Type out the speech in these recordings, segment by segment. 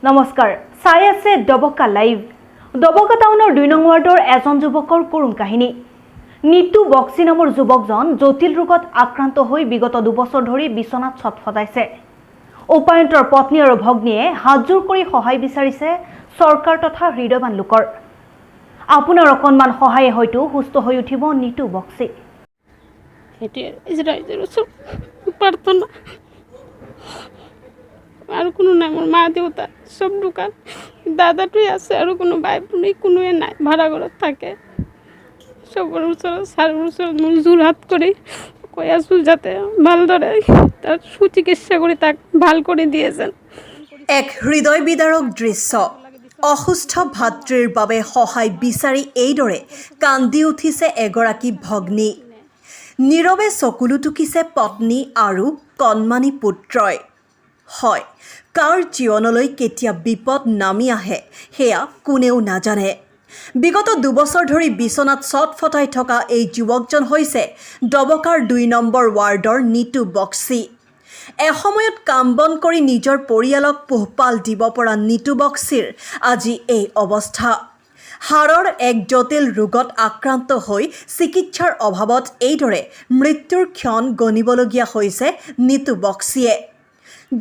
নমস্কাৰ চাই আছে ডবকা লাইভ ডবকা টাউনৰ ২ নং ৱাৰ্ডৰ এজন যুৱকৰ কৰুণ কাহিনী নিতু বক্সি নামৰ যুৱকজন জটিল ৰোগত আক্ৰান্ত হৈ বিগত ২ বছৰ ধৰি বিছনাত ছটফটাইছে উপায়ন্তৰ পত্নী আৰু ভগ্নীয়ে হাতজোৰ কৰি সহায় বিচাৰিছে চৰকাৰ তথা হৃদয়বান লোকৰ আপোনাৰ অকণমান সহায়ে হয়তো সুস্থ হৈ উঠিব নিতু বক্সি প্রার্থনা আর কোনো নাই মোর মা দেউতা সব দোকান দাদাটোই আছে আর কোনো ভাই বোন কোনোৱে নাই ভাড়া ঘৰত থাকে সবৰ ওচৰত ছাৰৰ ওচৰত মোৰ যোৰহাট কৰি কৈ আছোঁ যাতে ভালদৰে তাৰ সুচিকিৎসা কৰি তাক ভাল কৰি দিয়েছেন এক হৃদয় বিদাৰক দৃশ্য অসুস্থ ভাতৃৰ বাবে সহায় বিচাৰি এইদৰে কান্দি উঠিছে এগৰাকী ভগ্নী নীৰৱে চকুলো টুকিছে পত্নী আৰু কণমানি পুত্ৰই হয় কাৰ জীৱনলৈ কেতিয়া বিপদ নামি আহে সেয়া কোনেও নাজানে বিগত ২ বছৰ ধৰি বিছনাত ছটফটাই থকা এই যুৱকজন হৈছে ডবকাৰ ২ নম্বৰ ৱাৰ্ডৰ নিতু বক্সি এসময়ত কাম বন কৰি নিজৰ পৰিয়ালক পোহপাল দিব পৰা নিতু বক্সিৰ আজি এই অৱস্থা হাড়ৰ এক জটিল ৰোগত আক্ৰান্ত হৈ চিকিৎসাৰ অভাৱত এইদৰে মৃত্যুৰ ক্ষণ গণিবলগীয়া হৈছে নিতু বক্সিয়ে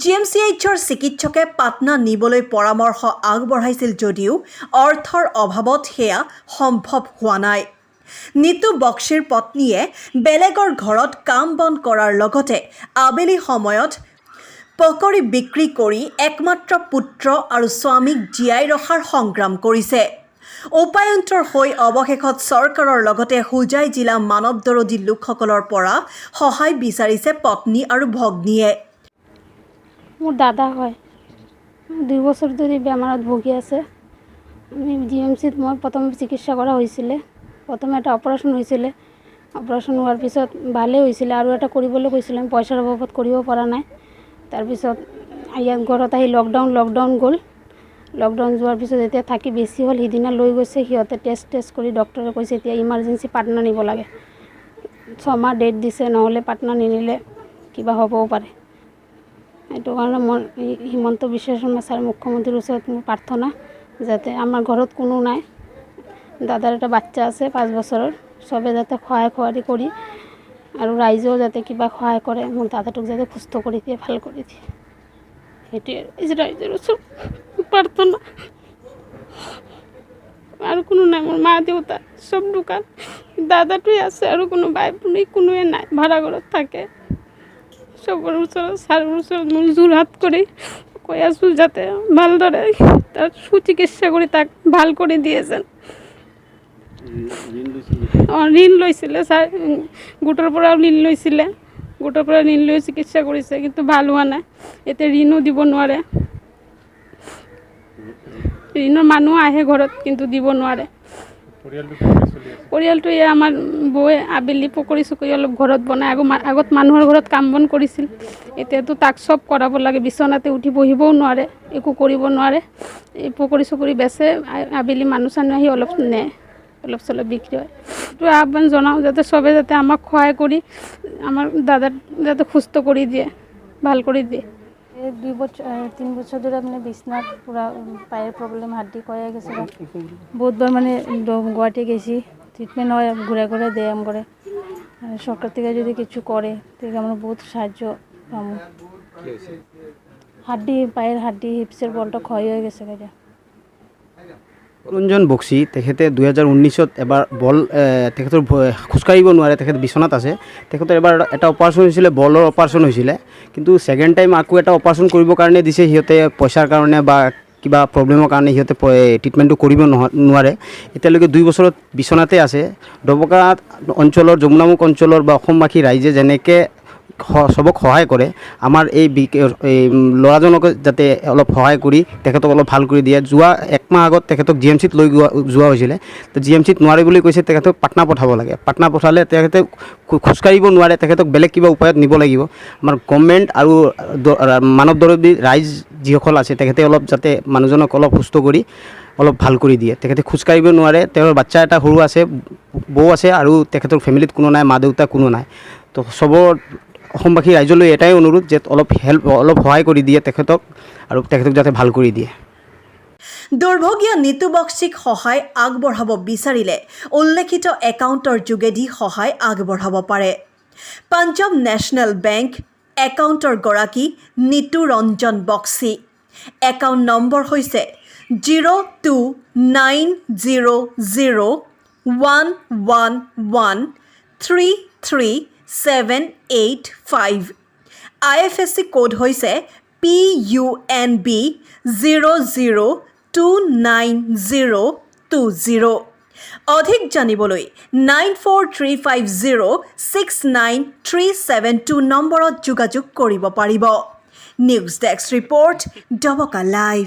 GMCHৰ চিকিৎসকে পাটনা নিবলৈ পৰামৰ্শ আগবঢ়াইছিল যদিও অৰ্থৰ অভাৱত সেয়া সম্ভৱ হোৱা নাই নিতু বক্সিৰ পত্নীয়ে বেলেগৰ ঘৰত কাম বন কৰাৰ লগতে আবেলি সময়ত পকৰি বিক্ৰী কৰি একমাত্ৰ পুত্ৰ আৰু স্বামীক জীয়াই ৰখাৰ সংগ্ৰাম কৰিছে উপায়ন্তৰ হৈ অৱশেষত চৰকাৰৰ লগতে হুজাই জিলা মানৱ দৰদী লোকসকলৰ পৰা সহায় বিচাৰিছে পত্নী আৰু ভগ্নীয়ে মোৰ দাদা হয় ২ বছৰ ধৰি বেমাৰত ভুগি আছে আমি GMCত মই প্ৰথম চিকিৎসা কৰা হৈছিলে প্ৰথমে এটা অপাৰেশ্যন হৈছিলে অপাৰেশ্যন হোৱাৰ পিছত ভালে হৈছিলে আৰু এটা কৰিবলৈ কৈছিলে আমি পইচাৰ অভাৱত কৰিব পৰা নাই তাৰপিছত ইয়াত ঘৰত আহি লকডাউন গ'ল লকডাউন যোৱাৰ পিছত এতিয়া থাকি বেছি হ'ল সিদিনা লৈ গৈছে সিহঁতে টেষ্ট কৰি ডক্টৰে কৈছে এতিয়া ইমাৰ্জেঞ্চি পাটনা নিব লাগে 6 মাহ ডেট দিছে নহ'লে পাটনা নিনিলে কিবা হ'বও পাৰে এইটো কাৰণে মই হিমন্ত বিশ্ব শৰ্মা ছাৰ মুখ্যমন্ত্ৰীৰ ওচৰত মোৰ প্ৰাৰ্থনা যাতে আমাৰ ঘৰত কোনো নাই দাদাৰ এটা বাচ্চা আছে 5 বছৰৰ চবে যাতে সহায় কৰি আৰু ৰাইজেও যাতে কিবা সহায় কৰে মোৰ দাদাটোক যাতে সুস্থ কৰি দিয়ে ভাল কৰি দিয়ে সেইটোৱে ৰাইজৰ ওচৰত প্ৰাৰ্থনা আৰু কোনো নাই মোৰ মা দেউতা সব দোকান দাদাটোই আছে আৰু কোনো ভাই বোন কোনোৱে নাই ভাড়া ঘৰত থাকে সবৰ ওচৰত ছাৰৰ ওচৰত মোৰ যোৰহাট কৰি কৈ আছোঁ যাতে ভালদৰে তাৰ সুচিকিৎসা কৰি তাক ভাল কৰি দিয়েছেন ঋণ লৈছিলে ছাৰ গোটৰ পৰাও ঋণ লৈছিলে গোটৰ পৰা ঋণ লৈ চিকিৎসা কৰিছে কিন্তু ভাল হোৱা নাই এতিয়া ঋণো দিব নোৱাৰে ঋণৰ মানুহ আহে ঘৰত কিন্তু দিব নোৱাৰে পৰিয়ালটো আমাৰ বৌয়ে আবেলি পকৰি চকৰি অলপ ঘৰত বনাই আগত মানুহৰ ঘৰত কাম বন কৰিছিল এতিয়াতো তাক চব কৰাব লাগে বিচনাতে উঠি বহিবও নোৱাৰে একো কৰিব নোৱাৰে এই পকৰি চকৰি বেচে আবেলি মানুহ চানুহ আহি অলপ নে অলপ চলপ বিক্ৰী হয় এইটো আহ্বান জনাওঁ যাতে চবে যাতে আমাক সহায় কৰি আমাৰ দাদাক যাতে সুস্থ কৰি দিয়ে ভাল কৰি দিয়ে 3 বছর ধরে মানে বিছনাত পুরা পায়ের প্রবলেম হাড্ডি কয়ে গেছে বহুতবার মানে গুয়াহাটি গেছি ট্রিটমেন্ট হয় ঘুরে দেয় করে সরকার থেকে যদি কিছু করে তাহলে আমরা বহুত সাহায্য পাবো হাড্ডি পায়ের হাড্ডি হিপসের বলটা ক্ষয় হয়ে গেছে ৰঞ্জন বক্সি তেখেতে 2019ত এবাৰ বল তেখেতৰ খোজকাঢ়িব নোৱাৰে তেখেত বিচনাত আছে তেখেতৰ এবাৰ এটা অপাৰেশ্যন হৈছিলে বলৰ অপাৰেশ্যন হৈছিলে কিন্তু ছেকেণ্ড টাইম আকৌ এটা অপাৰেশ্যন কৰিবৰ কাৰণে দিছে সিহঁতে পইচাৰ কাৰণে বা কিবা প্ৰব্লেমৰ কাৰণে সিহঁতে ট্ৰিটমেণ্টটো কৰিব নোৱাৰে এতিয়ালৈকে 2 বছৰত বিচনাতে আছে ডবকা অঞ্চলৰ যমুনামুখ অঞ্চলৰ বা অসমবাসী ৰাইজে যেনেকৈ সবক সহায় কৰে আমাৰ এই ল'ৰাজনক যাতে অলপ সহায় কৰি তেখেতক অলপ ভাল কৰি দিয়ে যোৱা 1 মাহ আগত তেখেতক GMCত লৈ যোৱা হৈছিলে তো GMCত নোৱাৰে বুলি কৈছে তেখেতক পাটনা পঠাব লাগে পাটনা পঠালে তেখেতে খোজকাঢ়িব নোৱাৰে তেখেতক বেলেগ কিবা উপায়ত নিব লাগিব আমাৰ গভৰ্ণমেণ্ট আৰু মানৱ দৰদী ৰাইজ যিসকল আছে তেখেতে অলপ যাতে মানুহজনক অলপ সুস্থ কৰি অলপ ভাল কৰি দিয়ে তেখেতে খোজকাঢ়িব নোৱাৰে তেওঁৰ বাচ্চা এটা সৰু আছে বৌ আছে আৰু তেখেতৰ ফেমিলিত কোনো নাই মা দেউতা কোনো নাই তো সবৰ অসমবাসী ৰাইজলৈ এটাই অনুৰোধ যে অলপ সহায় কৰি দিয়ে তেখেতক আৰু তেখেতক যাতে ভাল কৰি দিয়ে দুৰ্ভগীয়া নিতু বক্সিক সহায় আগবঢ়াব বিচাৰিলে উল্লেখিত একাউণ্টৰ যোগেদি সহায় আগবঢ়াব পাৰে। পাঞ্জাৱ নেশ্যনেল বেংক একাউণ্টৰ গৰাকী নিতু ৰঞ্জন বক্সি। একাউণ্ট নম্বৰ হৈছে 0290011133785। IFSC কোড হৈছে PUNB 00292020। অধিক জানিবলৈ 9435069372 নম্বৰত যোগাযোগ কৰিব পাৰিব। News desk report Doboka live.